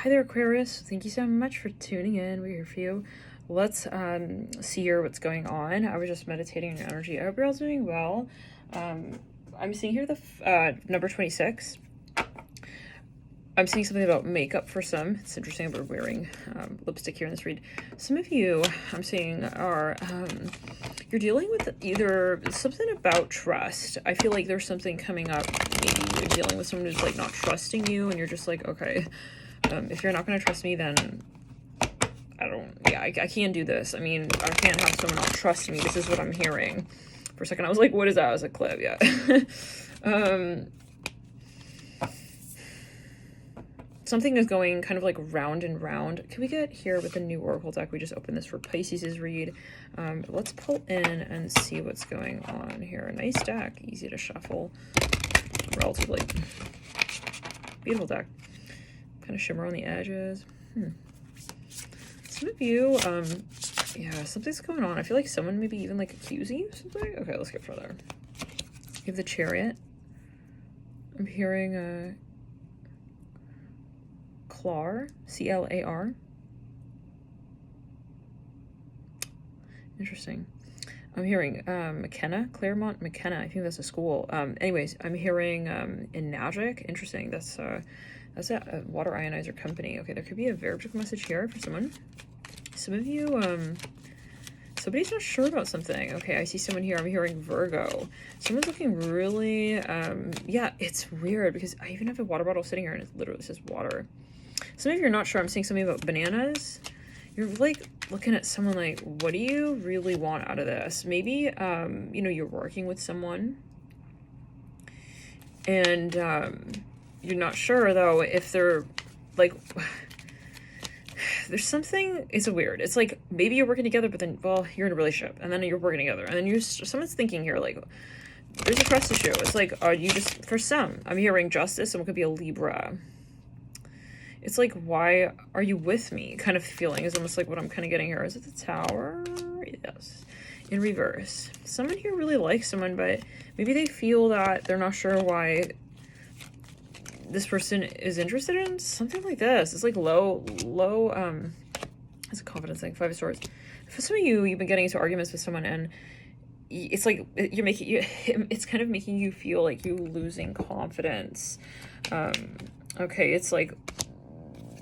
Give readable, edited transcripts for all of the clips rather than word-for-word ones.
Hi there, Aquarius. Thank you so much for tuning in. We're here for you. Let's see here what's going on. I was just meditating on energy. I hope you're all doing well. I'm seeing here the number 26. I'm seeing something about makeup for some. It's interesting. We're wearing lipstick here in this read. Some of you I'm seeing are you're dealing with either something about trust. I feel like there's something coming up. Maybe you're dealing with someone who's like not trusting you, and you're just like, okay, if you're not going to trust me, then I can't do this. I mean, I can't have someone not trust me. This is what I'm hearing. For a second, I was like, what is that? I was like, clip, yeah. Something is going kind of like round and round. Can we get here with the new Oracle deck? We just opened this for Pisces' read. Let's pull in and see what's going on here. Nice deck, easy to shuffle. Relatively beautiful deck. Kind of shimmer on the edges. Some of you, yeah, something's going on. I feel like someone maybe even like accusing you of something. Okay, let's get further. You have the Chariot. I'm hearing Clar, C-L-A-R. Interesting. I'm hearing McKenna, Claremont McKenna. I think that's a school. Anyways, I'm hearing in Magic. Interesting. That's a water ionizer company. Okay, there could be a very particular message here for someone. Some of you, somebody's not sure about something. Okay, I see someone here. I'm hearing Virgo. Someone's looking really, yeah, it's weird because I even have a water bottle sitting here and it literally says water. Some of you are not sure. I'm seeing something about bananas. You're like looking at someone like, what do you really want out of this? Maybe, you know, you're working with someone and you're not sure though if they're like, there's something, it's weird. It's like maybe you're working together, but then, well, you're in a relationship and then you're working together and then someone's thinking here like, there's a trust issue. It's like, are you just, for some, I'm hearing Justice, someone could be a Libra. It's like, why are you with me? Kind of feeling is almost like what I'm kind of getting here. Is it the Tower? Yes. In reverse. Someone here really likes someone, but maybe they feel that they're not sure why this person is interested in something like this. It's like low, it's a confidence thing, 5 of Swords. For some of you, you've been getting into arguments with someone and it's like it's kind of making you feel like you're losing confidence. Okay, it's like,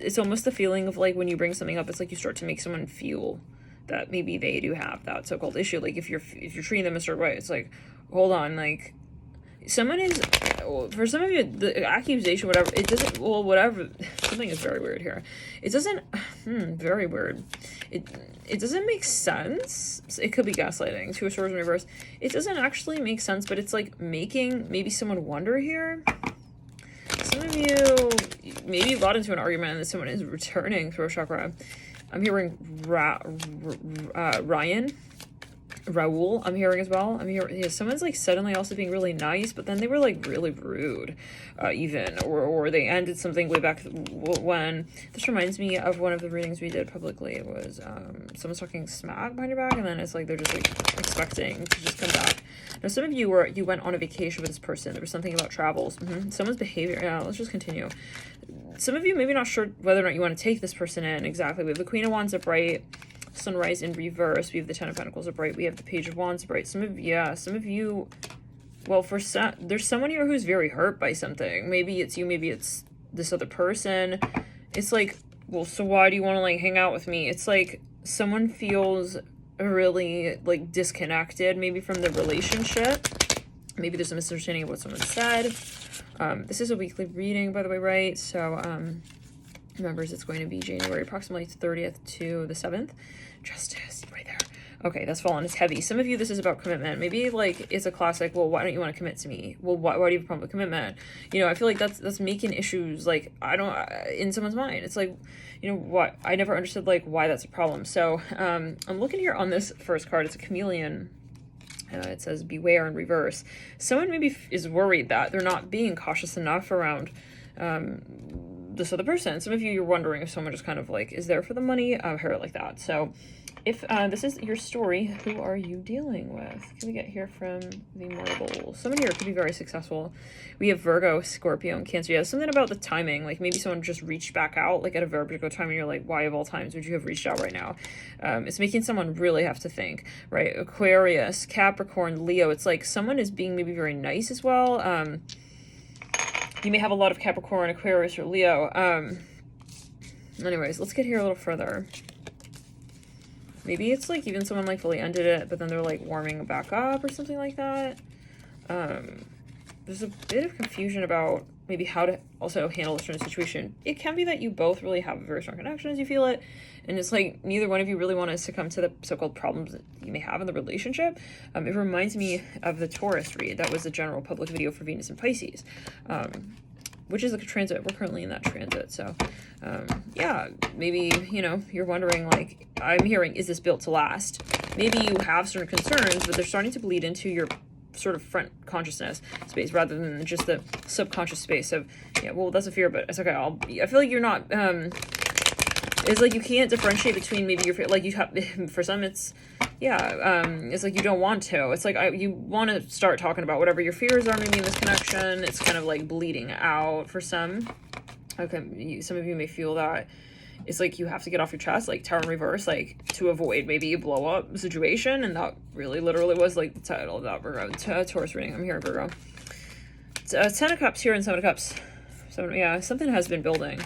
it's almost the feeling of like when you bring something up, it's like you start to make someone feel that maybe they do have that so-called issue. Like if you're treating them a certain way, it's like, hold on, like someone is, for some of you, the accusation, whatever, it doesn't, well, whatever, something is very weird here. It doesn't, very weird. It doesn't make sense. It could be gaslighting, 2 of Swords in reverse. It doesn't actually make sense, but it's like making maybe someone wonder here. Some of you, maybe you got into an argument and then someone is returning through a chakra. I'm hearing Raul, I'm hearing as well. I'm hearing, yeah, someone's like suddenly also being really nice, but then they were like really rude, even, or they ended something way back when. This reminds me of one of the readings we did publicly. It was someone's talking smack behind your back, and then it's like they're just like expecting to just come back. Now, some of you went on a vacation with this person. There was something about travels. Someone's behavior. Yeah, let's just continue. Some of you maybe not sure whether or not you want to take this person in. Exactly. We have the Queen of Wands upright. Sunrise in reverse. We have the 10 of Pentacles upright. We have the Page of Wands upright. Some of you, well, for some, there's someone here who's very hurt by something. Maybe it's you, maybe it's this other person. It's like, well, so why do you want to like hang out with me? It's like someone feels really like disconnected maybe from the relationship. Maybe there's a misunderstanding of what someone said. This is a weekly reading, by the way, right? So remembers it's going to be January approximately 30th to the 7th. Justice, right there. Okay, that's fallen. It's heavy. Some of you, this is about commitment. Maybe like it's a classic, well, why don't you want to commit to me? Well, why do you have a problem with commitment? You know, I feel like that's making issues like, in someone's mind. It's like, you know what? I never understood like why that's a problem. So I'm looking here on this first card. It's a chameleon. It says beware in reverse. Someone maybe is worried that they're not being cautious enough around this other person. Some of you, you're wondering if someone just kind of like is there for the money, here like that. So if this is your story, who are you dealing with? Can we get here from the marbles? Someone here could be very successful. We have Virgo, Scorpio, and Cancer. Yeah, something about the timing. Like maybe someone just reached back out like at a very particular time and you're like, why of all times would you have reached out right now? It's making someone really have to think, right? Aquarius, Capricorn, Leo. It's like someone is being maybe very nice as well. You may have a lot of Capricorn, Aquarius, or Leo. Anyways, let's get here a little further. Maybe it's like even someone like fully ended it, but then they're like warming back up or something like that. There's a bit of confusion about maybe how to also handle a certain situation. It can be that you both really have a very strong connection as you feel it, and it's like neither one of you really want to succumb to the so-called problems that you may have in the relationship. It reminds me of the Taurus read. That was the general public video for Venus and Pisces, which is like a transit. We're currently in that transit. So yeah, maybe, you know, you're wondering, like, I'm hearing, is this built to last? Maybe you have certain concerns, but they're starting to bleed into your sort of front consciousness space rather than just the subconscious space of, yeah, well, that's a fear, but it's okay. I feel like you're not, it's like you can't differentiate between maybe your fear, like you have, for some it's, yeah, it's like you don't want to. It's like you want to start talking about whatever your fears are maybe in this connection. It's kind of like bleeding out for some. Okay, some of you may feel that it's like you have to get off your chest, like Tower in reverse, like to avoid maybe a blow up situation. And that really literally was like the title of that Virgo Taurus reading. I'm here, Virgo. It's, 10 of Cups here and 7 of Cups. So yeah, something has been building.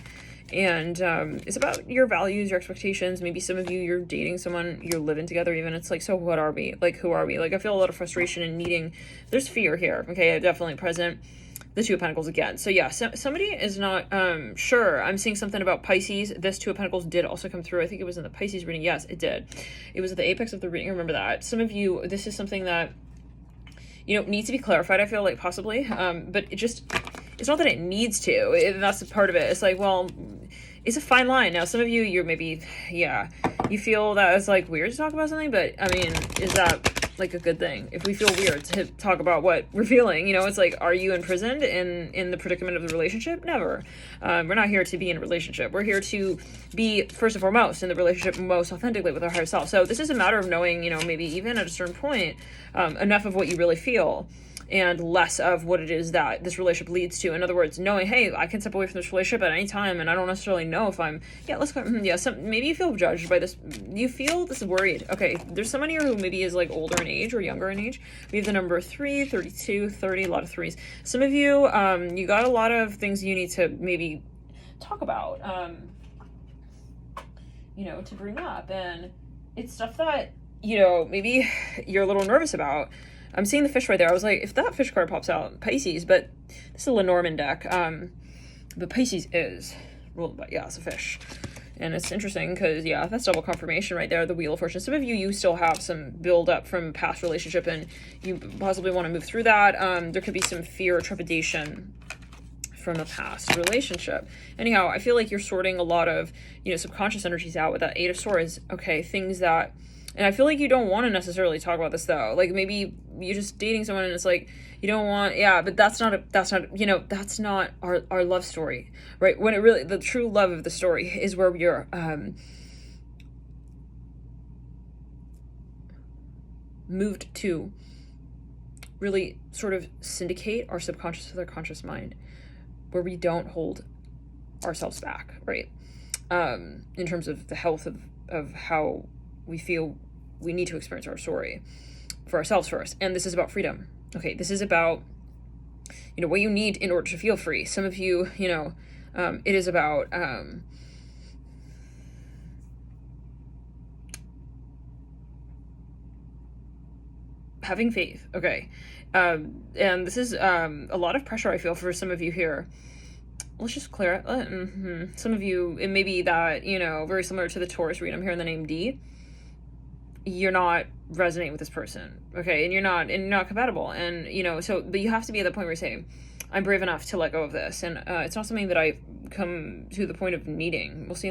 And it's about your values, your expectations. Maybe some of you, you're dating someone, you're living together even. It's like, so what are we? Like, who are we? Like, I feel a lot of frustration and needing, there's fear here. Okay, definitely present. The Two of Pentacles again. So yeah, somebody is not sure. I'm seeing something about Pisces. This Two of Pentacles did also come through. I think it was in the Pisces reading. Yes, it did. It was at the apex of the reading. Remember that. Some of you, this is something that, you know, needs to be clarified, I feel like, possibly. But it's not that it needs to. That's a part of it. It's like, well, it's a fine line. Now, some of you, you're maybe, yeah, you feel that it's like weird to talk about something, but I mean, is that like a good thing? If we feel weird to talk about what we're feeling, you know, it's like, are you imprisoned in the predicament of the relationship? Never. We're not here to be in a relationship. We're here to be, first and foremost, in the relationship most authentically with our higher self. So this is a matter of knowing, you know, maybe even at a certain point, enough of what you really feel and less of what it is that this relationship leads to. In other words, knowing, hey, I can step away from this relationship at any time, and I don't necessarily know if I'm, yeah, let's go, yeah, maybe you feel judged by this, you feel this is worried. Okay, there's someone here who maybe is like older in age or younger in age. We have the number 3, 32, 30, a lot of threes. Some of you, you got a lot of things you need to maybe talk about, you know, to bring up, and it's stuff that, you know, maybe you're a little nervous about. I'm seeing the fish right there. I was like, if that fish card pops out, Pisces, but this is a Lenormand deck. But Pisces is ruled by, yeah, it's a fish. And it's interesting because, yeah, that's double confirmation right there, the Wheel of Fortune. Some of you still have some build up from past relationship and you possibly want to move through that. There could be some fear or trepidation from the past relationship. Anyhow, I feel like you're sorting a lot of, you know, subconscious energies out with that 8 of Swords. Okay, things that, and I feel like you don't want to necessarily talk about this though. Like maybe you're just dating someone and it's like, you don't want, yeah, but that's not, you know, that's not our love story, right? When it really, the true love of the story is where you're, moved to really sort of syndicate our subconscious with our conscious mind, where we don't hold ourselves back, right? In terms of the health of how we feel we need to experience our story for ourselves first. And this is about freedom. Okay, this is about, you know, what you need in order to feel free. Some of you, you know, it is about having faith. Okay, and this is a lot of pressure I feel for some of you here. Let's just clear it. Some of you, it may be that, you know, very similar to the Taurus read. I'm hearing the name D. You're not resonating with this person, okay, and you're not compatible, and you know, so, but you have to be at the point where you say, I'm brave enough to let go of this, and it's not something that I've come to the point of needing. We'll see.